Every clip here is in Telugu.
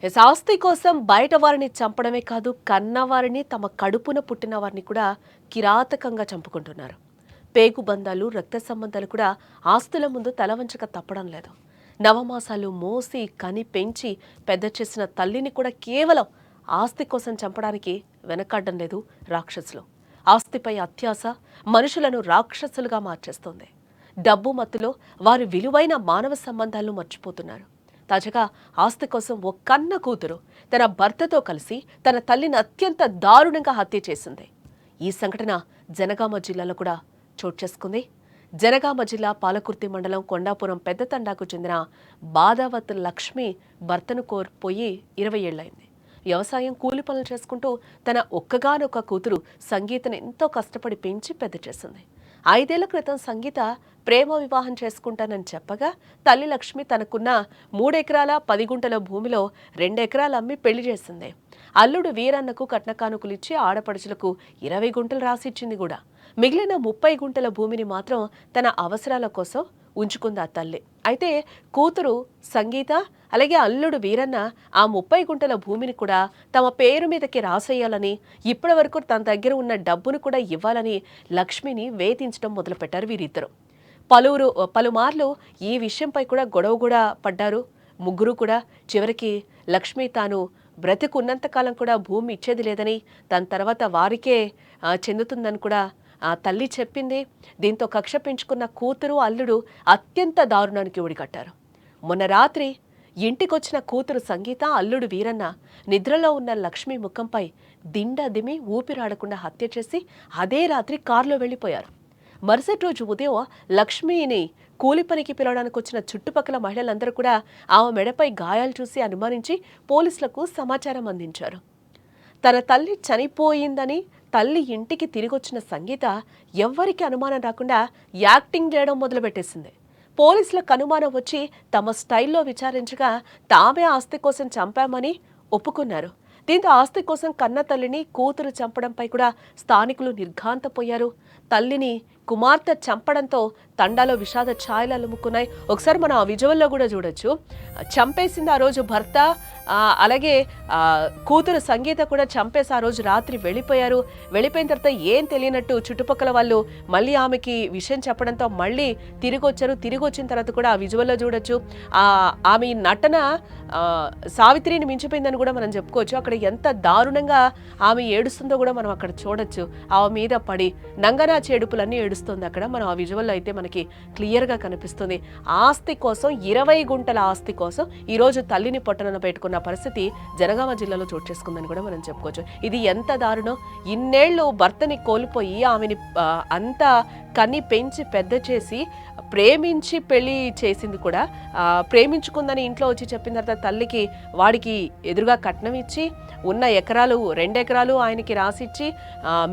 ఆస్తి కోసం బయట వారిని చంపడమే కాదు, కన్నవారిని, తమ కడుపున పుట్టిన వారిని కూడా కిరాతకంగా చంపుకుంటున్నారు. పేగు బంధాలు, రక్త సంబంధాలు కూడా ఆస్తుల ముందు తలవంచక తప్పడం లేదు. నవమాసాలు మోసి కని పెంచి పెద్ద చేసిన తల్లిని కూడా కేవలం ఆస్తి కోసం చంపడానికి వెనకాడడం లేదు రాక్షసులు. ఆస్తిపై అత్యాశ మనుషులను రాక్షసులుగా మార్చేస్తోంది. డబ్బు మత్తులో వారి విలువైన మానవ సంబంధాలను మర్చిపోతున్నారు. తాజాగా ఆస్తి కోసం ఓ కన్న కూతురు తన భర్తతో కలిసి తన తల్లిని అత్యంత దారుణంగా హత్య చేసింది. ఈ సంఘటన జనగామ జిల్లాలో కూడా చోటు చేసుకుంది. జనగామ జిల్లా పాలకుర్తి మండలం కొండాపురం పెద్దతండాకు చెందిన బాదావత్ లక్ష్మి భర్తను కోల్పోయి 20 ఏళ్లైంది. వ్యవసాయం కూలి పనులు చేసుకుంటూ తన ఒక్కగానొక్క కూతురు సంగీతను ఎంతో కష్టపడి పెంచి పెద్ద చేసింది. 5 ఏళ్ల క్రితం సంగీత ప్రేమ వివాహం చేసుకుంటానని చెప్పగా తల్లి లక్ష్మి తనకున్న 3 ఎకరాల 10 గుంటల భూమిలో 2 ఎకరాలు అమ్మి పెళ్లి చేసింది. అల్లుడు వీరన్నకు కట్నకానుకలిచ్చి ఆడపడుచులకు 20 గుంటలు రాసిచ్చింది కూడా. మిగిలిన 30 గుంటల భూమిని మాత్రం తన అవసరాల కోసం ఉంచుకుంది ఆ తల్లి. అయితే కూతురు సంగీత అలాగే అల్లుడు వీరన్న ఆ 30 గుంటల భూమిని కూడా తమ పేరు మీదకి రాసేయాలని, ఇప్పటి వరకు తన దగ్గర ఉన్న డబ్బును కూడా ఇవ్వాలని లక్ష్మిని వేధించడం మొదలుపెట్టారు వీరిద్దరు. పలుమార్లు ఈ విషయంపై కూడా గొడవ కూడా పడ్డారు ముగ్గురు కూడా. చివరికి లక్ష్మి తాను బ్రతికున్నంతకాలం కూడా భూమి ఇచ్చేది లేదని, దాని తర్వాత వారికే చెందుతుందని కూడా ఆ తల్లి చెప్పింది. దీంతో కక్ష పెంచుకున్న కూతురు అల్లుడు అత్యంత దారుణానికి ఒడిగట్టారు. మొన్న రాత్రి ఇంటికొచ్చిన కూతురు సంగీత, అల్లుడు వీరన్న నిద్రలో ఉన్న లక్ష్మి ముఖంపై దిండదిమి ఊపిరాడకుండా హత్య చేసి అదే రాత్రి కారులో వెళ్లిపోయారు. మరుసటి రోజు ఉదయం లక్ష్మిని కూలి పనికి పిలవడానికి వచ్చిన చుట్టుపక్కల మహిళలందరూ కూడా ఆమె మెడపై గాయాలు చూసి అనుమానించి పోలీసులకు సమాచారం అందించారు. తన తల్లి చనిపోయిందని తల్లి ఇంటికి తిరిగొచ్చిన సంగీత ఎవ్వరికి అనుమానం రాకుండా యాక్టింగ్ చేయడం మొదలుపెట్టేసింది. పోలీసులకు అనుమానం వచ్చి తమ స్టైల్లో విచారించగా తామే ఆస్తి కోసం చంపామని ఒప్పుకున్నారు. దీంతో ఆస్తి కోసం కన్న తల్లిని కూతురు చంపడంపై కూడా స్థానికులు నిర్ఘాంతపోయారు. తల్లిని కుమార్తె చంపడంతో తండాలో విషాద ఛాయలు అలుముకున్నాయి. ఒకసారి మనం ఆ విజువల్లో కూడా చూడొచ్చు. చంపేసింది ఆ రోజు భర్త, అలాగే కూతురు సంగీత కూడా చంపేసి ఆ రోజు రాత్రి వెళ్ళిపోయారు. వెళ్ళిపోయిన తర్వాత ఏం తెలియనట్టు చుట్టుపక్కల వాళ్ళు మళ్ళీ ఆమెకి విషయం చెప్పడంతో మళ్ళీ తిరిగి వచ్చారు. తిరిగి వచ్చిన తర్వాత కూడా ఆ విజువల్లో చూడొచ్చు. ఆమె నటన సావిత్రిని మించిపోయిందని కూడా మనం చెప్పుకోవచ్చు. అక్కడ ఎంత దారుణంగా ఆమె ఏడుస్తుందో కూడా మనం అక్కడ చూడొచ్చు. ఆమె మీద పడి నంగనా చేడుపులన్నీ ఏడుస్తుంది అక్కడ. మనం ఆ విజువల్లో అయితే మనకి క్లియర్గా కనిపిస్తుంది. ఆస్తి కోసం 20 గుంటల ఆస్తి కోసం ఈరోజు తల్లిని పొట్టన పెట్టుకున్న పరిస్థితి జనగామ జిల్లాలో చోటు చేసుకుందని కూడా మనం చెప్పుకోవచ్చు. ఇది ఎంత దారుణం! ఇన్నేళ్లు భర్తని కోల్పోయి ఆమెని అంత కన్ని పెంచి పెద్ద చేసి ప్రేమించి పెళ్లి చేసింది కూడా. ప్రేమించుకుందని ఇంట్లో వచ్చి చెప్పిన తర్వాత తల్లికి వాడికి ఎదురుగా కట్నం ఇచ్చి ఉన్న ఎకరాలు 2 ఎకరాలు ఆయనకి రాసిచ్చి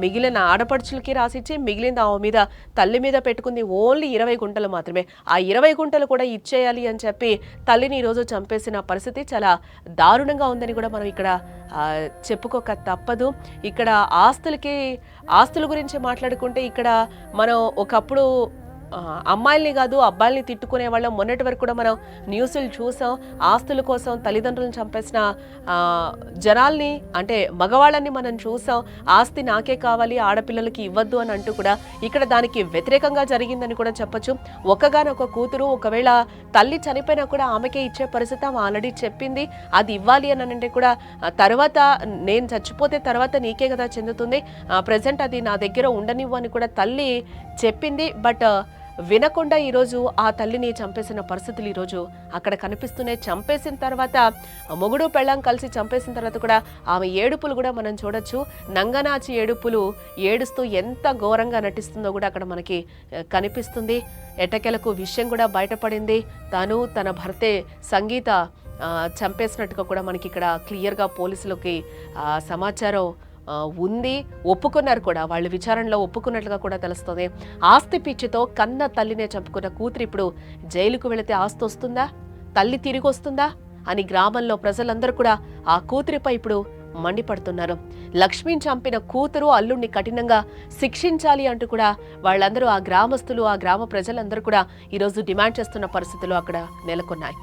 మిగిలిన ఆడపడుచులకి రాసిచ్చి మిగిలిన ఆమె మీద తల్లి మీద పెట్టుకుంది ఓన్లీ 20 గుంటలు మాత్రమే. ఆ 20 గుంటలు కూడా ఇచ్చేయాలి అని చెప్పి తల్లిని ఈరోజు చంపేసిన పరిస్థితి చాలా దారుణంగా ఉందని కూడా మనం ఇక్కడ చెప్పుకోక తప్పదు. ఇక్కడ ఆస్తుల గురించి మాట్లాడుకుంటే ఇక్కడ మనం ఒకప్పుడు అమ్మాయిల్ని కాదు అబ్బాయిల్ని తిట్టుకునే వాళ్ళం. మొన్నటి వరకు కూడా మనం న్యూస్లు చూసాం. ఆస్తుల కోసం తల్లిదండ్రులను చంపేసిన జనాల్ని, అంటే మగవాళ్ళని మనం చూసాం. ఆస్తి నాకే కావాలి, ఆడపిల్లలకి ఇవ్వద్దు అని అంటూ కూడా ఇక్కడ దానికి వ్యతిరేకంగా జరిగిందని కూడా చెప్పొచ్చు. ఒక్కగానొక కూతురు ఒకవేళ తల్లి చనిపోయినా కూడా ఆమెకే ఇచ్చే పరిస్థితి ఆమె ఆల్రెడీ చెప్పింది. అది ఇవ్వాలి అని అంటే కూడా తర్వాత నేను చచ్చిపోతే తర్వాత నీకే కదా చెందుతుంది, ప్రజెంట్ అది నా దగ్గర ఉండనివ్వు అని కూడా తల్లి చెప్పింది. బట్ వినకుండా ఈరోజు ఆ తల్లిని చంపేసిన పరిస్థితులు ఈరోజు అక్కడ కనిపిస్తున్నాయి. చంపేసిన తర్వాత మొగుడు పెళ్ళాం కలిసి చంపేసిన తర్వాత కూడా ఆమె ఏడుపులు కూడా మనం చూడొచ్చు. నంగనాచి ఏడుపులు ఏడుస్తూ ఎంత ఘోరంగా నటిస్తుందో కూడా అక్కడ మనకి కనిపిస్తుంది. ఎట్టకేలకు విషయం కూడా బయటపడింది. తను తన భర్తే సంగీత చంపేసినట్టుగా కూడా మనకి ఇక్కడ క్లియర్గా పోలీసులకి సమాచారం ఉంది. ఒప్పుకున్నారు కూడా, వాళ్ళు విచారణలో ఒప్పుకున్నట్లుగా కూడా తెలుస్తుంది. ఆస్తి పిచ్చితో కన్న తల్లినే చంపుకున్న కూతురు ఇప్పుడు జైలుకు వెళితే ఆస్తి వస్తుందా, తల్లి తిరిగి వస్తుందా అని గ్రామంలో ప్రజలందరూ కూడా ఆ కూతురిపై ఇప్పుడు మండిపడుతున్నారు. లక్ష్మిని చంపిన కూతురు అల్లుడిని కఠినంగా శిక్షించాలి అంటూ కూడా వాళ్ళందరూ, ఆ గ్రామస్తులు, ఆ గ్రామ ప్రజలందరూ కూడా ఈరోజు డిమాండ్ చేస్తున్న పరిస్థితులు అక్కడ నెలకొన్నాయి.